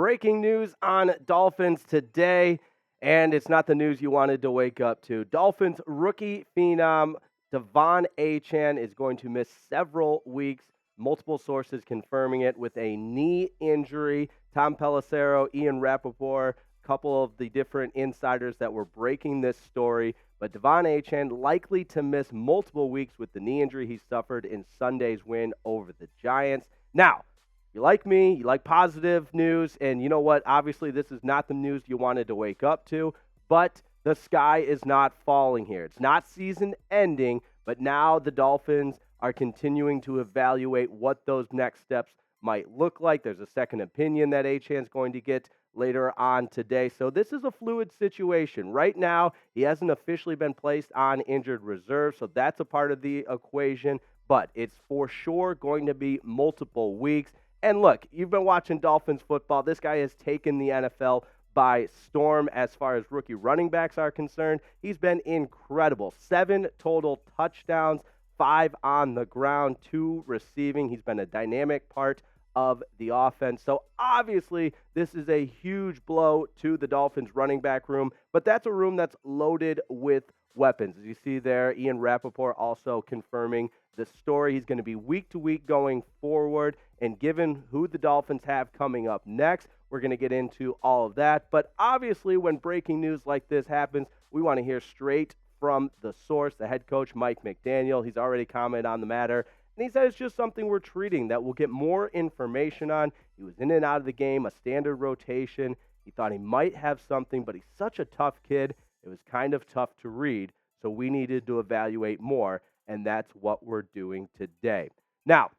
breaking news on Dolphins today, and it's not the news you wanted to wake up to. Dolphins rookie phenom De'Von Achane is going to miss several weeks. Multiple sources confirming it with a knee injury. Tom Pelissero, Ian Rappaport, a couple of the different insiders that were breaking this story. But De'Von Achane likely to miss multiple weeks with the knee injury he suffered in Sunday's win over the Giants. Now, you like me, you like positive news, and you know what? Obviously, this is not the news you wanted to wake up to, but the sky is not falling here. It's not season ending, but now the Dolphins are continuing to evaluate what those next steps might look like. There's a second opinion that Achane's going to get later on today. So this is a fluid situation. Right now, he hasn't officially been placed on injured reserve, so that's a part of the equation, but it's for sure going to be multiple weeks. And look, you've been watching Dolphins football. This guy has taken the NFL by storm as far as rookie running backs are concerned. He's been incredible. 7 total touchdowns, 5 on the ground, 2 receiving. He's been a dynamic part of the offense. So obviously, this is a huge blow to the Dolphins running back room, but that's a room that's loaded with weapons. As you see there, Ian Rappaport also confirming the story. He's going to be week to week going forward, and given who the Dolphins have coming up next, we're going to get into all of that. But obviously, when breaking news like this happens, we want to hear straight from the source, the head coach, Mike McDaniel. He's already commented on the matter, and he said it's just something we're treating that we'll get more information on. He was in and out of the game, a standard rotation. He thought he might have something, but he's such a tough kid. It was kind of tough to read, so we needed to evaluate more, and that's what we're doing today. Now,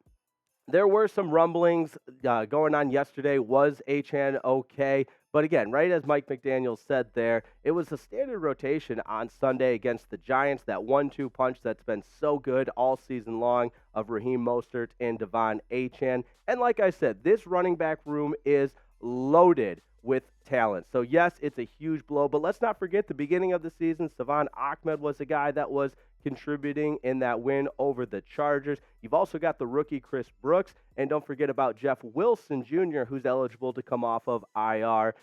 there were some rumblings going on yesterday. Was Achane okay? But again, right as Mike McDaniel said there, it was a standard rotation on Sunday against the Giants, that 1-2 punch that's been so good all season long of Raheem Mostert and De'Von Achane. And like I said, this running back room is loaded with talent. So yes, it's a huge blow, but let's not forget the beginning of the season, De'Von Achane was a guy that was contributing in that win over the Chargers. You've also got the rookie Chris Brooks, and don't forget about Jeff Wilson Jr., who's eligible to come off of IR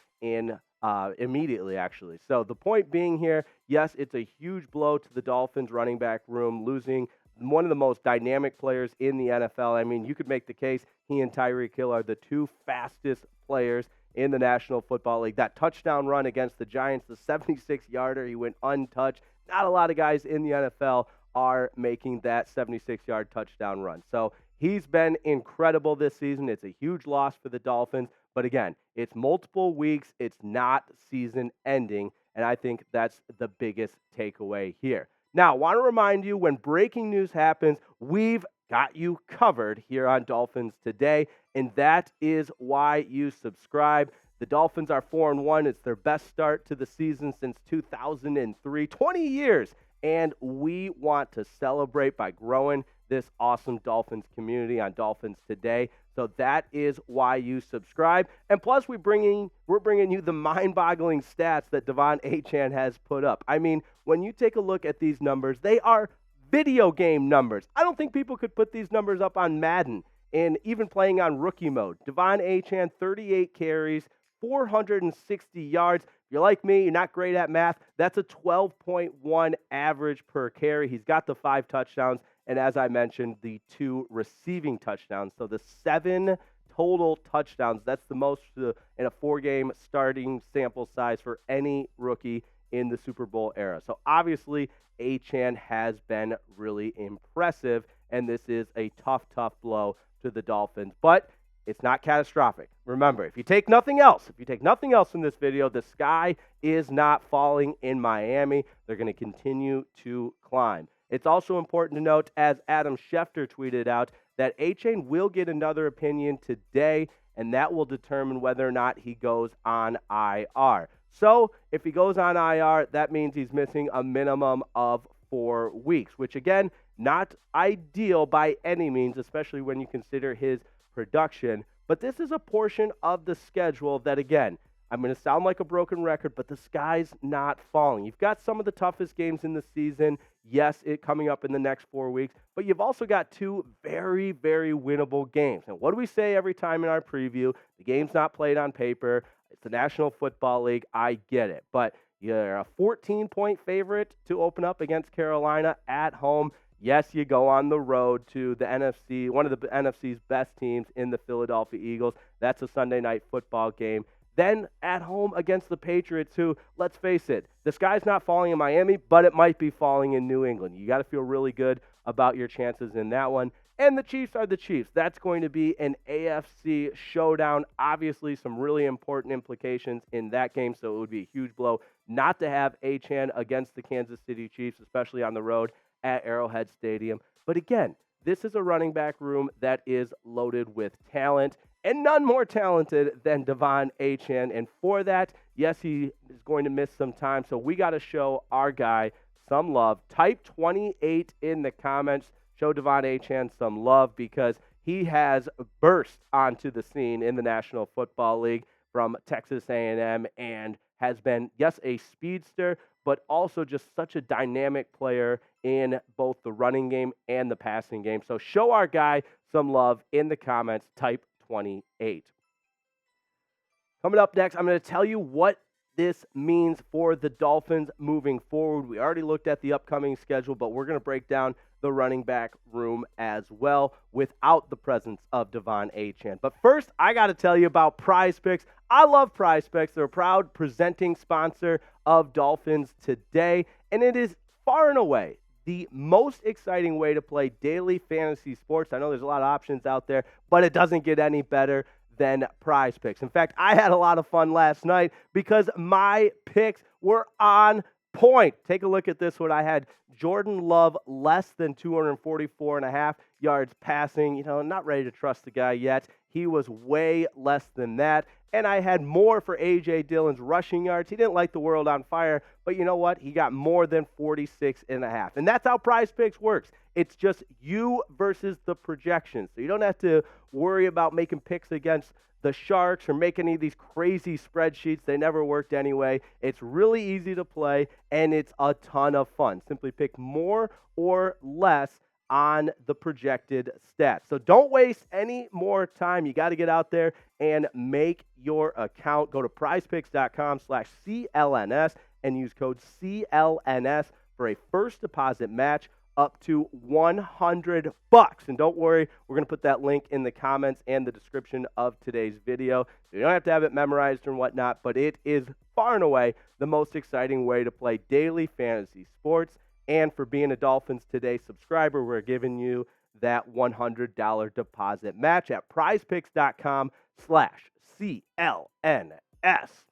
immediately, actually. So the point being here, yes, it's a huge blow to the Dolphins running back room, losing one of the most dynamic players in the NFL. I mean, you could make the case he and Tyreek Hill are the 2 fastest players in the National Football League. That touchdown run against the Giants, the 76-yarder, he went untouched. Not a lot of guys in the NFL are making that 76-yard touchdown run. So he's been incredible this season. It's a huge loss for the Dolphins. But again, it's multiple weeks. It's not season ending. And I think that's the biggest takeaway here. Now, I want to remind you, when breaking news happens, we've got you covered here on Dolphins Today, and that is why you subscribe. The Dolphins are 4-1. It's their best start to the season since 2003, 20 years, and we want to celebrate by growing this awesome Dolphins community on Dolphins Today. So that is why you subscribe. And plus, we're bringing you the mind-boggling stats that De'Von Achane has put up. I mean, when you take a look at these numbers, they are video game numbers. I don't think people could put these numbers up on Madden and even playing on rookie mode. De'Von Achane, 38 carries, 460 yards. If you're like me, you're not great at math, that's a 12.1 average per carry. He's got the 5 touchdowns, and as I mentioned, the 2 receiving touchdowns. So the 7 total touchdowns, that's the most in a 4-game starting sample size for any rookie in the Super Bowl era. So obviously, Achane has been really impressive, and this is a tough blow to the Dolphins. But it's not catastrophic. Remember, if you take nothing else from this video, the sky is not falling in Miami. They're going to continue to climb. It's also important to note, as Adam Schefter tweeted out, that Achane will get another opinion today, and that will determine whether or not he goes on IR. So if he goes on IR, that means he's missing a minimum of 4 weeks, which, again, not ideal by any means, especially when you consider his production. But this is a portion of the schedule that, again, I'm going to sound like a broken record, but the sky's not falling. You've got some of the toughest games in the season Yes, it coming up in the next 4 weeks, but you've also got two very, very winnable games. And what do we say every time in our preview? The game's not played on paper. It's the National Football League. I get it. But you're a 14-point favorite to open up against Carolina at home. Yes, you go on the road to the NFC, one of the NFC's best teams in the Philadelphia Eagles. That's a Sunday night football game. Then at home against the Patriots, who, let's face it, the sky's not falling in Miami, but it might be falling in New England. You got to feel really good about your chances in that one. And the Chiefs are the Chiefs. That's going to be an AFC showdown. Obviously, some really important implications in that game, so it would be a huge blow not to have Achane against the Kansas City Chiefs, especially on the road at Arrowhead Stadium. But again, this is a running back room that is loaded with talent, and none more talented than De'Von Achane. And for that, yes, he is going to miss some time, so we got to show our guy some love. Type 28 in the comments. Show De'Von Achane some love because he has burst onto the scene in the National Football League from Texas A&M and has been, yes, a speedster, but also just such a dynamic player in both the running game and the passing game. So show our guy some love in the comments. Type 28. Coming up next, I'm going to tell you what this means for the Dolphins moving forward. We already looked at the upcoming schedule, but we're going to break down the running back room as well without the presence of De'Von Achane. But first, I got to tell you about Prize Picks. I love Prize Picks. They're a proud presenting sponsor of Dolphins Today, and it is far and away the most exciting way to play daily fantasy sports. I know there's a lot of options out there, but it doesn't get any better than Prize Picks. In fact, I had a lot of fun last night because my picks were on point. Take a look at this one. I had Jordan Love less than 244.5 yards passing. Not ready to trust the guy yet. He was way less than that. And I had more for A.J. Dillon's rushing yards. He didn't light the world on fire, but you know what? He got more than 46.5. And that's how Prize Picks works. It's just you versus the projections. So you don't have to worry about making picks against the Sharks or make any of these crazy spreadsheets. They never worked anyway. It's really easy to play, and it's a ton of fun. Simply pick more or less on the projected stats. So don't waste any more time. You got to get out there and make your account. Go to prizepicks.com/CLNS and use code CLNS for a first deposit match up to $100. And don't worry, we're going to put that link in the comments and the description of today's video. So you don't have to have it memorized or whatnot, but it is far and away the most exciting way to play daily fantasy sports. And for being a Dolphins Today subscriber, we're giving you that $100 deposit match at prizepicks.com/CLNS.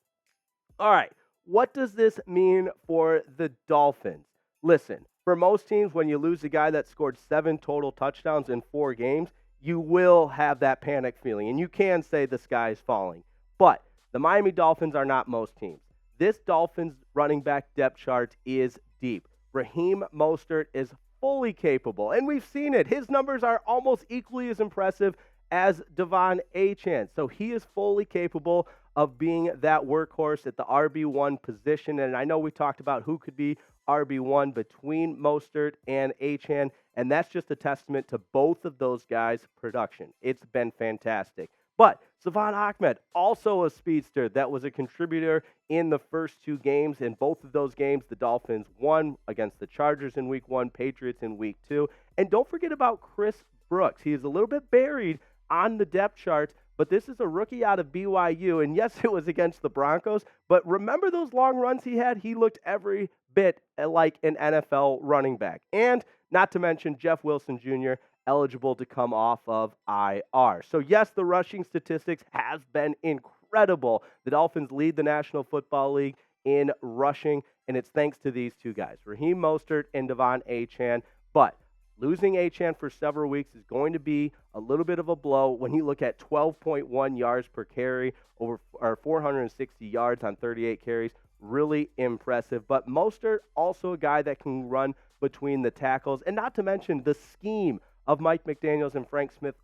All right, what does this mean for the Dolphins? Listen, for most teams, when you lose a guy that scored 7 total touchdowns in 4 games, you will have that panic feeling, and you can say the sky is falling. But the Miami Dolphins are not most teams. This Dolphins running back depth chart is deep. Raheem Mostert is fully capable, and we've seen it. His numbers are almost equally as impressive as De'Von Achane. So he is fully capable of being that workhorse at the RB1 position. And I know we talked about who could be RB1 between Mostert and Achane, and that's just a testament to both of those guys' production. It's been fantastic. But De'Von Achane, also a speedster that was a contributor in the first 2 games. In both of those games, the Dolphins won against the Chargers in Week 1, Patriots in Week 2. And don't forget about Chris Brooks. He is a little bit buried on the depth chart, but this is a rookie out of BYU. And yes, it was against the Broncos, but remember those long runs he had? He looked every bit like an NFL running back. And not to mention Jeff Wilson Jr., eligible to come off of IR. So yes, the rushing statistics have been incredible. The Dolphins lead the National Football League in rushing, and it's thanks to these 2 guys, Raheem Mostert and De'Von Achane. But losing Achane for several weeks is going to be a little bit of a blow when you look at 12.1 yards per carry, over 460 yards on 38 carries. Really impressive. But Mostert, also a guy that can run between the tackles, and not to mention the scheme of Mike McDaniels and Frank Smith's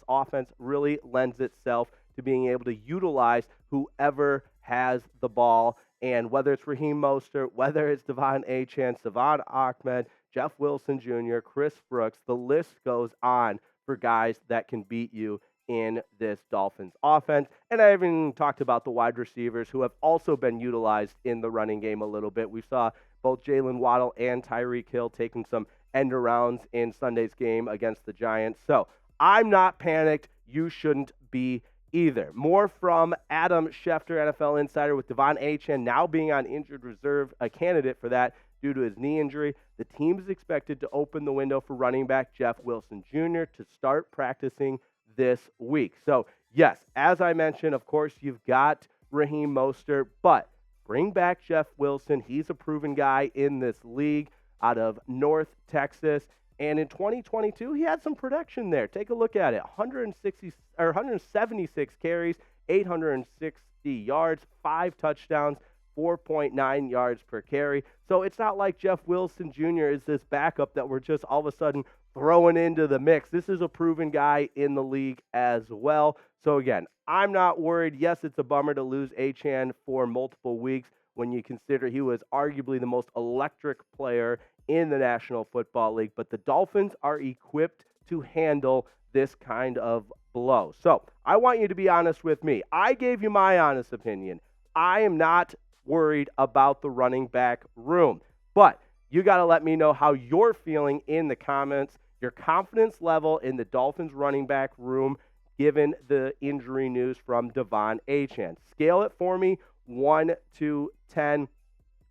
offense really lends itself to being able to utilize whoever has the ball And whether it's Raheem Mostert, whether it's De'Von Achane, De'Von Achane, Jeff Wilson Jr., Chris Brooks, the list goes on for guys that can beat you in this Dolphins offense. And I even talked about the wide receivers who have also been utilized in the running game a little bit. We saw both Jalen Waddle and Tyreek Hill taking some end arounds in Sunday's game against the Giants. So I'm not panicked. You shouldn't be either. More from Adam Schefter, NFL insider, with De'Von Achane now being on injured reserve, a candidate for that due to his knee injury. The team is expected to open the window for running back Jeff Wilson Jr. to start practicing this week. So, yes, as I mentioned, of course, you've got Raheem Mostert, but bring back Jeff Wilson. He's a proven guy in this league out of North Texas. And in 2022, he had some production there. Take a look at it. 176 carries, 860 yards, 5 touchdowns, 4.9 yards per carry. So it's not like Jeff Wilson Jr. is this backup that we're just all of a sudden throwing into the mix. This is a proven guy in the league as well. So again, I'm not worried. Yes, it's a bummer to lose Achane for multiple weeks when you consider he was arguably the most electric player in the National Football League, but the Dolphins are equipped to handle this kind of blow. So I want you to be honest with me. I gave you my honest opinion. I am not worried about the running back room, but you got to let me know how you're feeling in the comments, your confidence level in the Dolphins running back room given the injury news from De'Von Achane. Scale it for me, 1 to 10.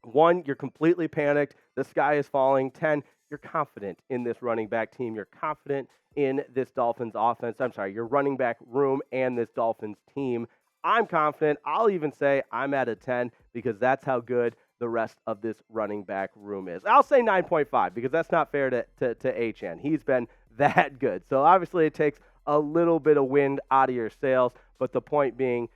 1, you're completely panicked. The sky is falling. 10, you're confident in this running back team. You're confident in this Dolphins offense. I'm sorry, your running back room and this Dolphins team. I'm confident. I'll even say I'm at a 10 because that's how good the rest of this running back room is. I'll say 9.5 because that's not fair to Achane. He's been that good. So obviously it takes a little bit of wind out of your sails, but the point being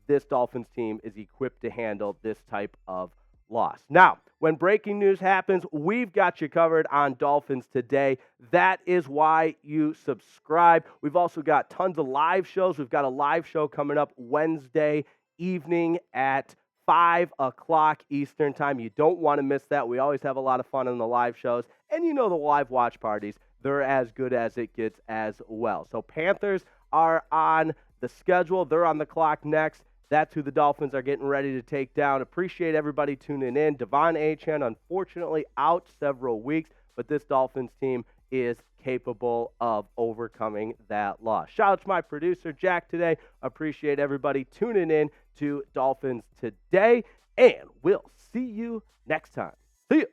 this Dolphins team is equipped to handle this type of loss. Now, when breaking news happens, we've got you covered on Dolphins Today. That is why you subscribe. We've also got tons of live shows. We've got a live show coming up Wednesday evening at 5 o'clock Eastern time. You don't want to miss that. We always have a lot of fun on the live shows. And you know the live watch parties, they're as good as it gets as well. So Panthers are on the schedule. They're on the clock next. That's who the Dolphins are getting ready to take down. Appreciate everybody tuning in. De'Von Achane, unfortunately, out several weeks, but this Dolphins team is capable of overcoming that loss. Shout out to my producer, Jack, today. Appreciate everybody tuning in to Dolphins Today, and we'll see you next time. See you.